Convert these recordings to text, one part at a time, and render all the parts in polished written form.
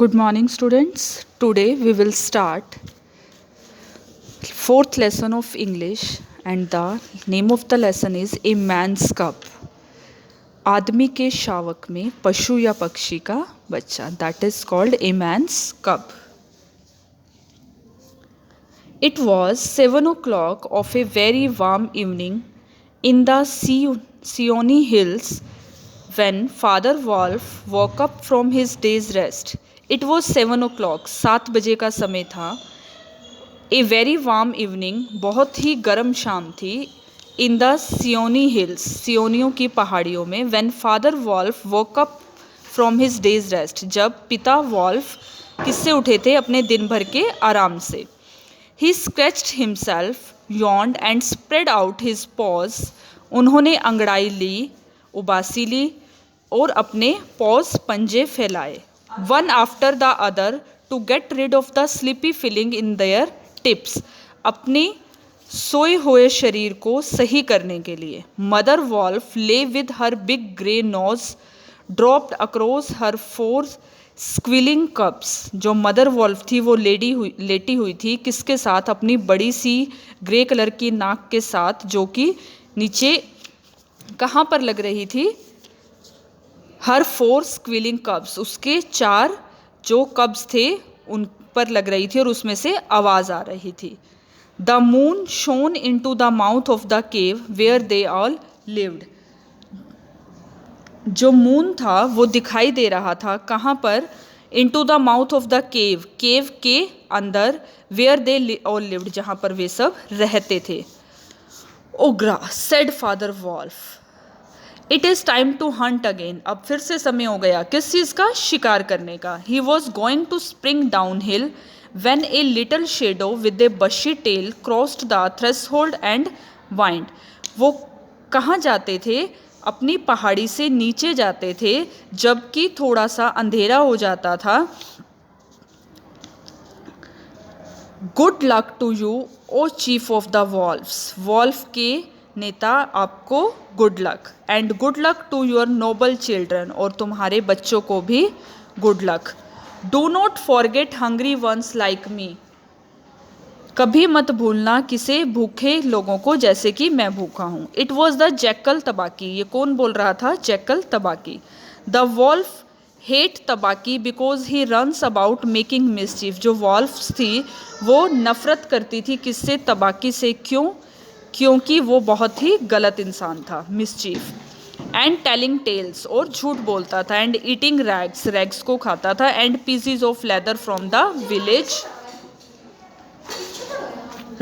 Good morning, students. Today we will start fourth lesson of English, and the name of the lesson is A Man's Cub. आदमी के शावक में पशु या पक्षी का बच्चा. That is called A Man's Cub. It was 7 o'clock of a very warm evening in the Seoni Hills when Father Wolf woke up from his day's rest. It was 7 o'clock, 7 बजे का समय था. ए वेरी वार्म इवनिंग, बहुत ही गर्म शाम थी. In the Seoni hills, सियोनियों की पहाड़ियों में. When father wolf woke up from his days rest, जब पिता वॉल्फ किससे उठे थे? अपने दिन भर के आराम से. He scratched himself, yawned and spread out his paws. उन्होंने अंगड़ाई ली, उबासी ली और अपने पॉज पंजे फैलाए. One after the other to get rid of the sleepy feeling in their tips, अपने सोए हुए शरीर को सही करने के लिए. Mother wolf lay with her big grey nose dropped across her four squealing cubs. जो मदर वॉल्फ थी वो लेटी हुई थी. किसके साथ? अपनी बड़ी सी ग्रे कलर की नाक के साथ, जो कि नीचे कहाँ पर लग रही थी? हर फोर स्क्विलिंग कब्स, उसके 4 जो कब्स थे उन पर लग रही थी और उसमें से आवाज़ आ रही थी. The moon shone into the mouth of the cave where they all lived. जो मून था वो दिखाई दे रहा था. कहाँ पर? Into the mouth of the cave, cave के अंदर. वेयर दे ऑल लिव्ड, जहाँ पर वे सब रहते थे. Augrh said father wolf, it is time to hunt again. अब फिर से समय हो गया किस चीज़ का? शिकार करने का. He was going to spring down hill when a little shadow with a bushy tail crossed the threshold and whined. वो कहाँ जाते थे? अपनी पहाड़ी से नीचे जाते थे जबकि थोड़ा सा अंधेरा हो जाता था. Good luck to you o chief of the wolves. Wolf के नेता, आपको good luck. And good luck to your noble children, और तुम्हारे बच्चों को भी good luck. Do not forget hungry ones like me. कभी मत भूलना किसे? भूखे लोगों को, जैसे कि मैं भूखा हूँ. It was the jackal Tabaqui. ये कौन बोल रहा था? Jackal Tabaqui. The wolf hate Tabaqui because he runs about making mischief. जो वॉल्फ्स थी वो नफरत करती थी किससे? तबाकी से. क्यों? क्योंकि वो बहुत ही गलत इंसान था, मिसचीफ. एंड टेलिंग टेल्स, और झूठ बोलता था. एंड ईटिंग रैग्स, रैग्स को खाता था. And pieces of leather from the village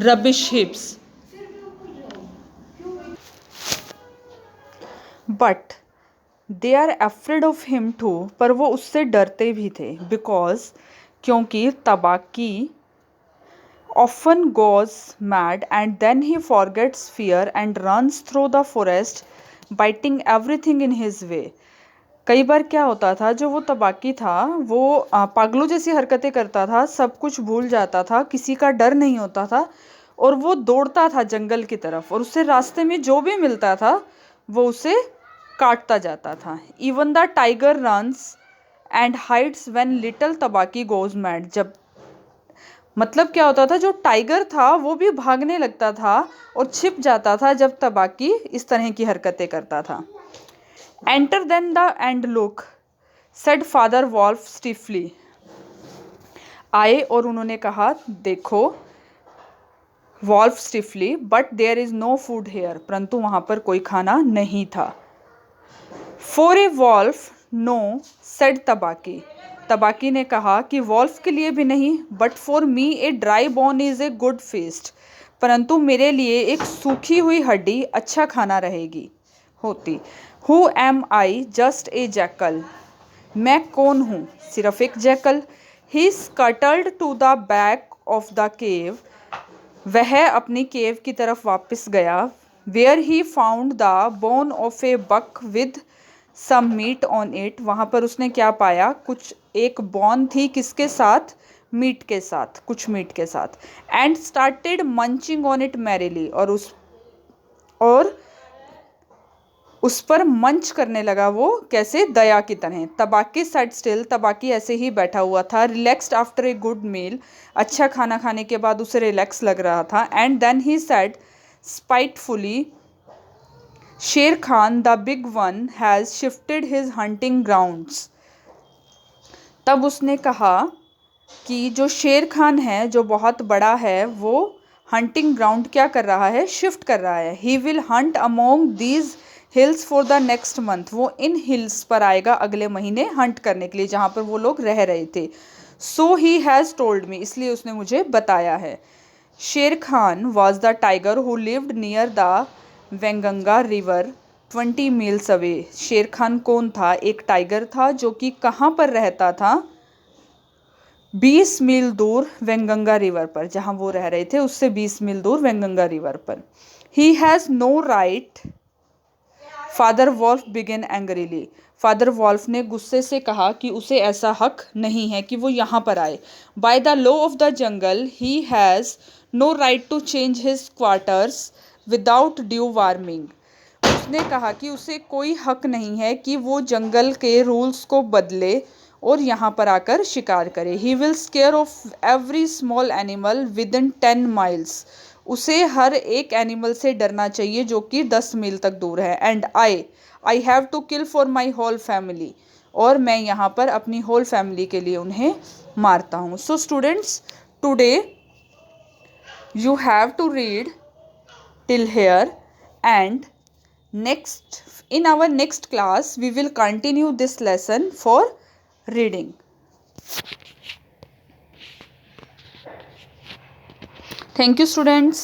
rubbish heaps. But they are afraid of him too, पर वो उससे डरते भी थे. बिकॉज, क्योंकि तबाकी often goes mad and then he forgets fear and runs through the forest biting everything in his way. कई बार क्या होता था, जो वो तबाकी था वो पागलों जैसी हरकतें करता था. सब कुछ भूल जाता था, किसी का डर नहीं होता था और वो दौड़ता था जंगल की तरफ, और उससे रास्ते में जो भी मिलता था वो उसे काटता जाता था. Even the tiger runs and hides when little Tabaqui goes mad. जब मतलब क्या होता था, जो टाइगर था वो भी भागने लगता था और छिप जाता था जब तबाकी इस तरह की हरकतें करता था. Enter then the end look, said father wolf stiffly. आए और उन्होंने कहा, देखो. Wolf stiffly, but there is no food here. परंतु वहाँ पर कोई खाना नहीं था. For a wolf no, said Tabaqui. Tabaqui ने कहा कि वॉल्फ के लिए भी नहीं. But for me a dry bone is a good feast. परंतु मेरे लिए एक सूखी हुई हड्डी अच्छा खाना रहेगी, होती. Who am I, just a jackal. मैं कौन हूँ? सिर्फ एक jackal. He scuttled to the back of the cave. वह अपनी केव की तरफ वापस गया. Where he found the bone of a buck with some meat on it. वहाँ पर उसने क्या पाया? कुछ एक बोन थी, किसके साथ? मीट के साथ, कुछ मीट के साथ. And started munching on it merrily. और उस पर मंच करने लगा वो, कैसे, दया की तरह। तबाकी सैट स्टिल, तबाकी ऐसे ही बैठा हुआ था। Relaxed after a good meal, अच्छा खाना खाने के बाद उसे रिलैक्स लग रहा था। And then he said spitefully, Shere Khan the big one has shifted his hunting grounds. तब उसने कहा कि जो शेर खान है, जो बहुत बड़ा है, वो हंटिंग ग्राउंड क्या कर रहा है, शिफ्ट कर रहा है। He will Hunt among these hills for the next month, वो इन हिल्स पर आएगा अगले महीने हंट करने के लिए, जहाँ पर वो लोग रह रहे थे। सो ही हैज़ टोल्ड मी, इसलिए उसने मुझे बताया है। Shere Khan was the tiger who lived near the Waingunga river 20 miles away. Shere Khan कौन था? एक टाइगर था जो कि कहाँ पर रहता था? 20 मील दूर वेंगंगा रिवर पर, जहाँ वो रह रहे थे उससे 20 मील दूर वेंगंगा रिवर पर। He has no right, father wolf began angrily, father wolf ने गुस्से से कहा कि उसे ऐसा हक नहीं है कि वो यहाँ पर आए। By the law of the jungle he has no right to change his quarters without due warning. उसने कहा कि उसे कोई हक नहीं है कि वो जंगल के रूल्स को बदले और यहाँ पर आकर शिकार करे। He will square of every small animal with in 10 miles, उसे हर एक एनिमल से डरना चाहिए जो कि 10 मील तक दूर है। And I have to kill for my whole family, और मैं यहाँ पर अपनी होल फैमिली के लिए उन्हें मारता हूँ। So students, today you have to read till here, and in our next class we will continue this lesson for reading. Thank you students.